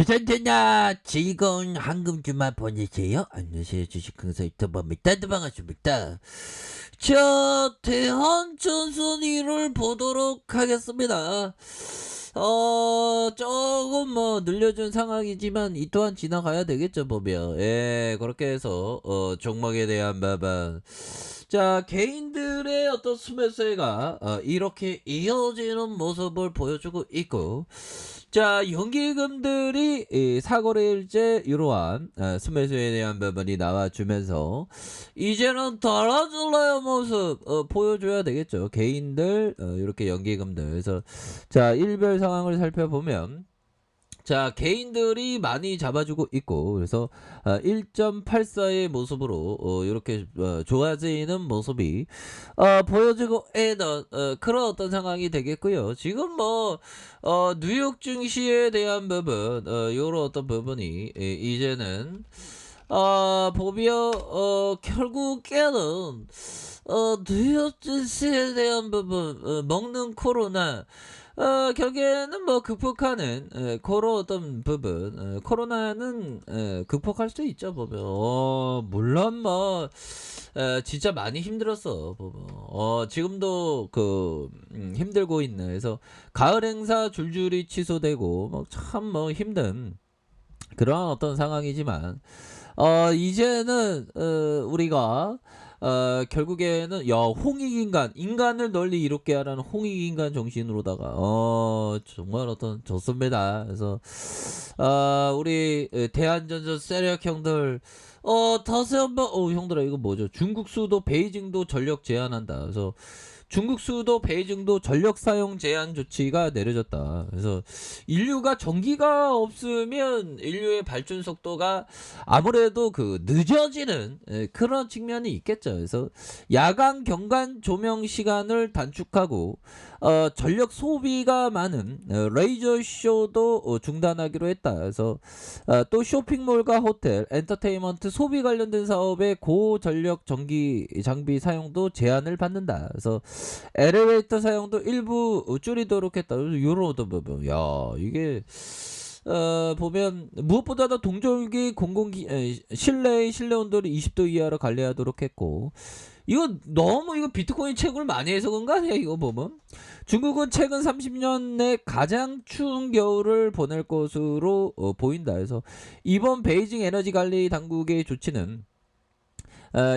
주전되냐 즐거운 황금 주말 보내세요. 안녕하세요, 주식강사 유튜버입니다. 반갑습니다. 자, 대한전선 1을 보도록 하겠습니다. 조금 늘려준 상황이지만 이 또한 지나가야 되겠죠, 보면. 예, 그렇게 해서 종목에 대한 부분. 자, 개인들의 어떤 수매수가 이렇게 이어지는 모습을 보여주고 있고, 자, 연기금들이 사거래일제 이러한 수매수에 대한 부분이 나와주면서 이제는 달라질래요 모습 보여줘야 되겠죠. 개인들 이렇게 연기금들. 그래서 자, 일별 상황을 살펴보면, 자, 개인들이 많이 잡아주고 있고, 그래서 1.84의 모습으로 이렇게 좋아지는 모습이 보여지고 있는 그런 어떤 상황이 되겠고요. 지금 뉴욕 증시에 대한 부분, 요런 어떤 부분이 이제는 보면 결국에는 뉴욕 증시에 대한 부분, 먹는 코로나, 결국에는 극복하는 그런 어떤 부분, 코로나는 극복할 수 있죠, 보면. 물론 진짜 많이 힘들었어, 보면. 지금도 힘들고 있네. 그래서 가을 행사 줄줄이 취소되고 참 힘든 그러한 어떤 상황이지만, 이제는 우리가 결국에는 홍익인간, 인간을 널리 이롭게 하라는 홍익인간 정신으로다가 정말 어떤 좋습니다. 그래서 우리 대한전선 세력 형들, 다시 한번 형들아, 이거 뭐죠? 중국 수도 베이징도 전력 제한한다. 그래서 중국 수도 베이징도 전력 사용 제한 조치가 내려졌다. 그래서 인류가 전기가 없으면 인류의 발전 속도가 아무래도 늦어지는 그런 측면이 있겠죠. 그래서 야간 경관 조명 시간을 단축하고 전력 소비가 많은 레이저 쇼도 중단하기로 했다. 그래서 또 쇼핑몰과 호텔, 엔터테인먼트 소비 관련된 사업의 고전력 전기 장비 사용도 제한을 받는다. 그래서 엘리베이터 사용도 일부 줄이도록 했다. 요런 부분. 야, 이게 보면 무엇보다도 동절기 실내의 실내 온도를 20도 이하로 관리하도록 했고, 이거 너무 비트코인 채굴 많이 해서 그런 거 아니야, 이거 보면. 중국은 최근 30년 내 가장 추운 겨울을 보낼 것으로 보인다. 그래서 이번 베이징 에너지 관리 당국의 조치는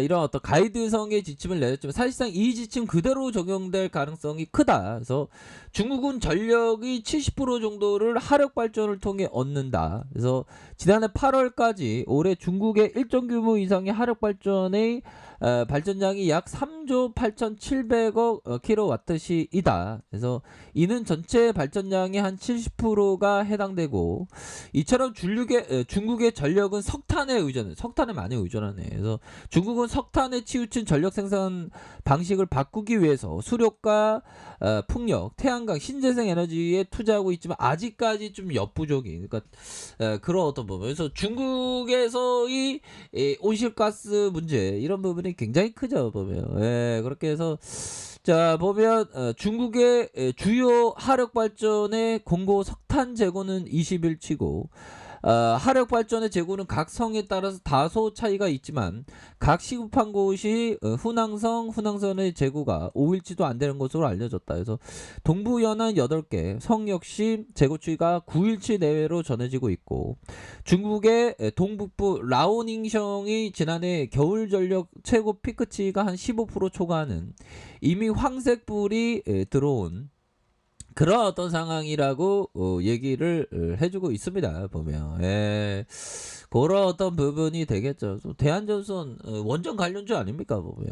이런 어떤 가이드성의 지침을 내렸지만 사실상 이 지침 그대로 적용될 가능성이 크다. 그래서 중국은 전력이 70% 정도를 하력 발전을 통해 얻는다. 그래서 지난해 8월까지 올해 중국의 일정 규모 이상의 하력 발전의 발전량이 약 3조 8,700억 킬로와트시이다. 그래서 이는 전체 발전량의 한 70%가 해당되고, 이처럼 중국의 전력은 석탄에 많이 의존하네. 그래서 중국은 석탄에 치우친 전력 생산 방식을 바꾸기 위해서 수력과 풍력, 태양광, 신재생 에너지에 투자하고 있지만 아직까지 좀 역부족이. 그러니까 그런 어떤 부분. 그래서 중국에서의 온실가스 문제, 이런 부분이 굉장히 크죠, 보면. 예, 그렇게 해서 자, 보면 중국의 주요 하력 발전의 공고 석탄 재고는 21치고, 하력 발전의 재고는 각 성에 따라서 다소 차이가 있지만 각 시급한 곳이 훈항선의 재고가 5일치도 안 되는 것으로 알려졌다. 그래서 동부연안 8개, 성 역시 재고치가 9일치 내외로 전해지고 있고, 중국의 동북부 라오닝성이 지난해 겨울 전력 최고 피크치가 한 15% 초과하는 이미 황색불이 들어온 그런 어떤 상황이라고 얘기를 해주고 있습니다, 보면. 예, 그런 어떤 부분이 되겠죠. 대한전선 원전 관련주 아닙니까, 보면.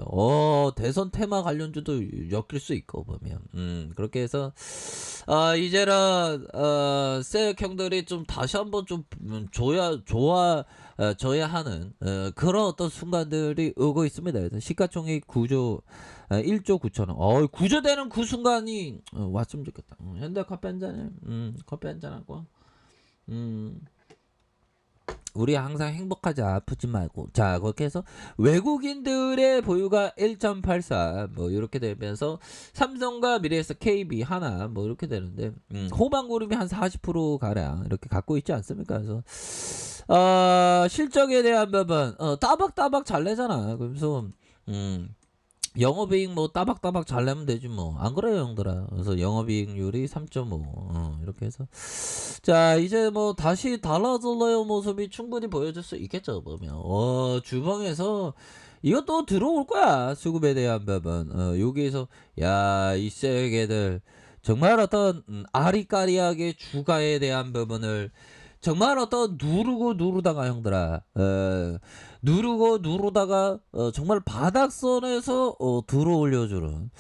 대선 테마 관련주도 엮일 수 있고, 보면. 그렇게 해서 이제는 세력형들이 좀 다시 한번 좀 줘야 하는 그런 어떤 순간들이 오고 있습니다. 그래서 시가총액 1조 9천원. 구조되는 그 순간이 왔으면 좋겠다. 현대 커피 한 잔에 커피 한 잔 하고 우리 항상 행복하자 아프지 말고 자 그렇게 해서 외국인들의 보유가 1.84 뭐 이렇게 되면서 삼성과 미래에서 KB 하나 뭐 이렇게 되는데 호방그룹이 한 40% 가량 이렇게 갖고 있지 않습니까? 그래서 실적에 대한 부분 따박따박 잘 내잖아. 그래서 영업이익 뭐 따박따박 잘 내면 되지 뭐 안 그래요 형들아. 그래서 영업이익률이 3.5 이렇게 해서 자 이제 뭐 다시 달라질래요 모습이 충분히 보여줄 수 있겠죠 보면 주방에서 이것도 들어올 거야 수급에 대한 부분 여기에서 야 이 쎄개들 정말 어떤 아리까리하게 주가에 대한 부분을 정말 어떤 누르다가 형들아 누르고 누르다가 정말 바닥선에서 들어올려주는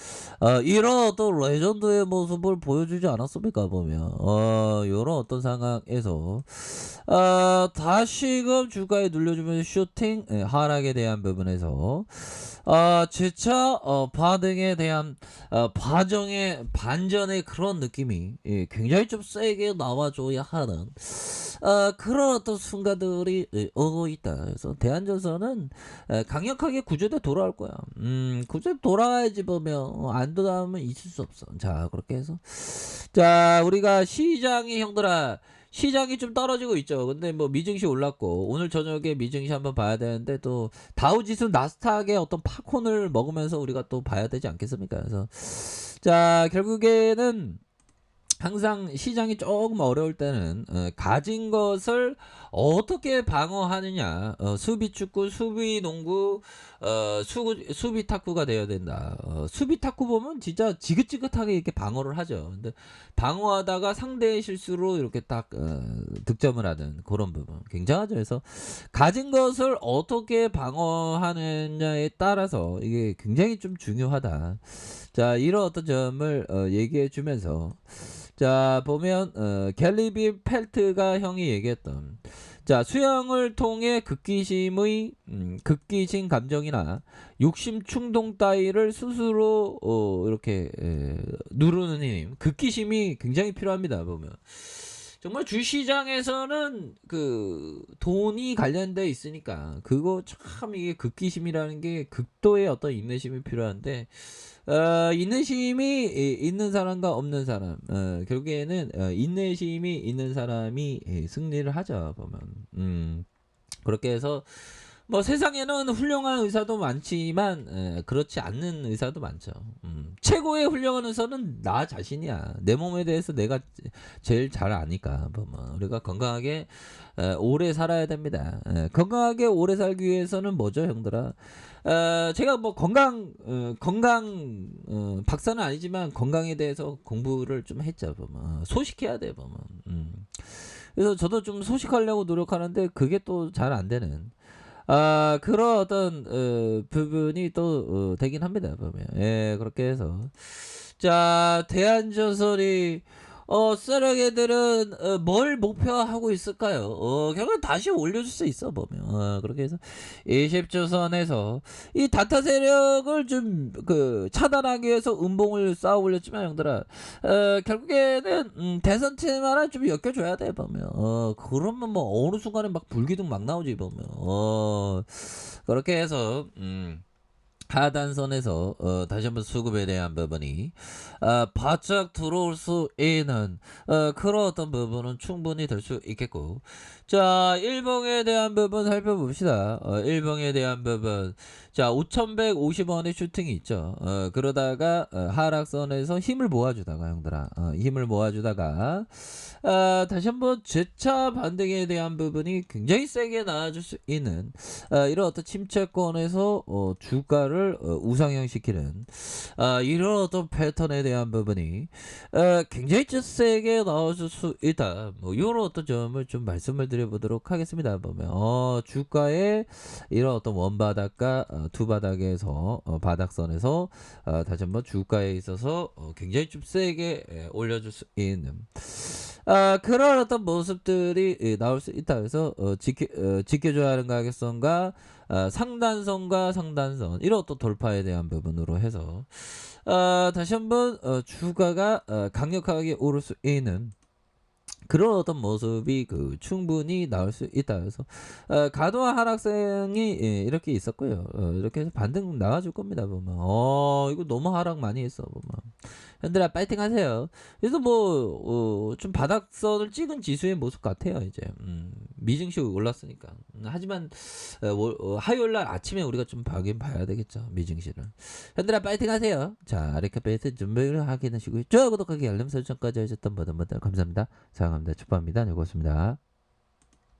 이런 어떤 레전드의 모습을 보여주지 않았습니까 보면 이런 어떤 상황에서 다시금 주가에 눌려주면 슈팅 하락에 대한 부분에서 재차 반응에 대한 반전의 그런 느낌이 굉장히 좀 세게 나와줘야 하는 그런 어떤 순간들이 오고 있다. 그래서 대한전선은 강력하게 구조대 돌아올 거야. 구조대 돌아와야지 보면 안 돌아오면 있을 수 없어. 자 그렇게 해서 자 우리가 시장이 형들아 시장이 좀 떨어지고 있죠. 근데 뭐 미증시 올랐고 오늘 저녁에 미증시 한번 봐야 되는데 또 다우지수 나스닥의 어떤 팝콘을 먹으면서 우리가 또 봐야 되지 않겠습니까? 그래서 자 결국에는 항상 시장이 조금 어려울 때는 가진 것을 어떻게 방어하느냐 수비 축구 수비 농구 수비 탁구가 되어야 된다. 수비 탁구 보면 진짜 지긋지긋하게 이렇게 방어를 하죠. 근데 방어하다가 상대의 실수로 이렇게 딱 득점을 하는 그런 부분 굉장하죠. 그래서 가진 것을 어떻게 방어하느냐에 따라서 이게 굉장히 좀 중요하다. 자 이런 어떤 점을 얘기해 주면서 자 보면 갤리비 펠트가 형이 얘기했던 자 수영을 통해 극기심 감정이나 욕심 충동 따위를 스스로 이렇게 누르는 힘 극기심이 굉장히 필요합니다 보면 정말 주시장에서는 그 돈이 관련돼 있으니까 그거 참 이게 극기심이라는 게 극도의 어떤 인내심이 필요한데 인내심이 있는 사람과 없는 사람 결국에는 인내심이 있는 사람이 승리를 하죠 보면 그렇게 해서 뭐 세상에는 훌륭한 의사도 많지만 그렇지 않는 의사도 많죠. 최고의 훌륭한 의사는 나 자신이야. 내 몸에 대해서 내가 제일 잘 아니까 보면 우리가 건강하게 오래 살아야 됩니다. 건강하게 오래 살기 위해서는 뭐죠 형들아? 제가 뭐 건강 박사는 아니지만 건강에 대해서 공부를 좀 했죠 보면 소식해야 돼 보면 그래서 저도 좀 소식하려고 노력하는데 그게 또 잘 안 되는 그런 어떤 부분이 또 되긴 합니다 보면 예 그렇게 해서 자 대한전설이 쓰레기들은 뭘 목표하고 있을까요? 결국 다시 올려줄 수 있어 보면 그렇게 해서 20조선에서 이 다타 세력을 좀 그 차단하기 위해서 음봉을 쌓아 올렸지만 형들아 결국에는 대선 테마를 좀 엮여줘야 돼 보면 그러면 뭐 어느 순간에 막 불기둥 막 나오지 보면 그렇게 해서 하단선에서 다시 한번 수급에 대한 부분이 바짝 들어올 수 있는 그런 어떤 부분은 충분히 될 수 있겠고 자 일봉에 대한 부분 살펴봅시다. 일봉에 대한 부분 자 5150원의 슈팅이 있죠. 그러다가 하락선에서 힘을 모아주다가 형들아 힘을 모아주다가 다시 한번 재차 반등에 대한 부분이 굉장히 세게 나와줄 수 있는 이런 어떤 침체권에서 주가를 우상향시키는 이런 어떤 패턴에 대한 부분이 굉장히 좀 세게 나와줄 수 있다. 뭐 이런 어떤 점을 좀 말씀을 드려보도록 하겠습니다. 보면 주가의 이런 어떤 원바닥과 두 바닥에서 바닥선에서 다시 한번 주가에 있어서 굉장히 좀 세게 올려줄 수 있는 그런 어떤 모습들이 나올 수 있다. 그래서 지켜줘야 하는 가격선과 상단선과 상단선 이런 어떤 돌파에 대한 부분으로 해서 다시 한번 주가가 강력하게 오를 수 있는 그런 어떤 모습이 충분히 나올 수 있다. 그래서 과도한 하락성이 이렇게 있었고요. 이렇게 해서 반등 나와줄 겁니다. 보면 이거 너무 하락 많이 했어. 보면 현들아 파이팅 하세요. 그래서 뭐 좀 바닥선을 찍은 지수의 모습 같아요. 이제 미증시 올랐으니까. 하지만 화요일 날 아침에 우리가 좀 봐긴 봐야 되겠죠. 미증시를. 현들아 파이팅 하세요. 자, 아래카페에서 준비를 하게 되시고요. 좋아요, 구독하기, 알림 설정까지 하셨던 모든 분들 감사합니다. 사랑합니다. 축복합니다. 고맙습니다.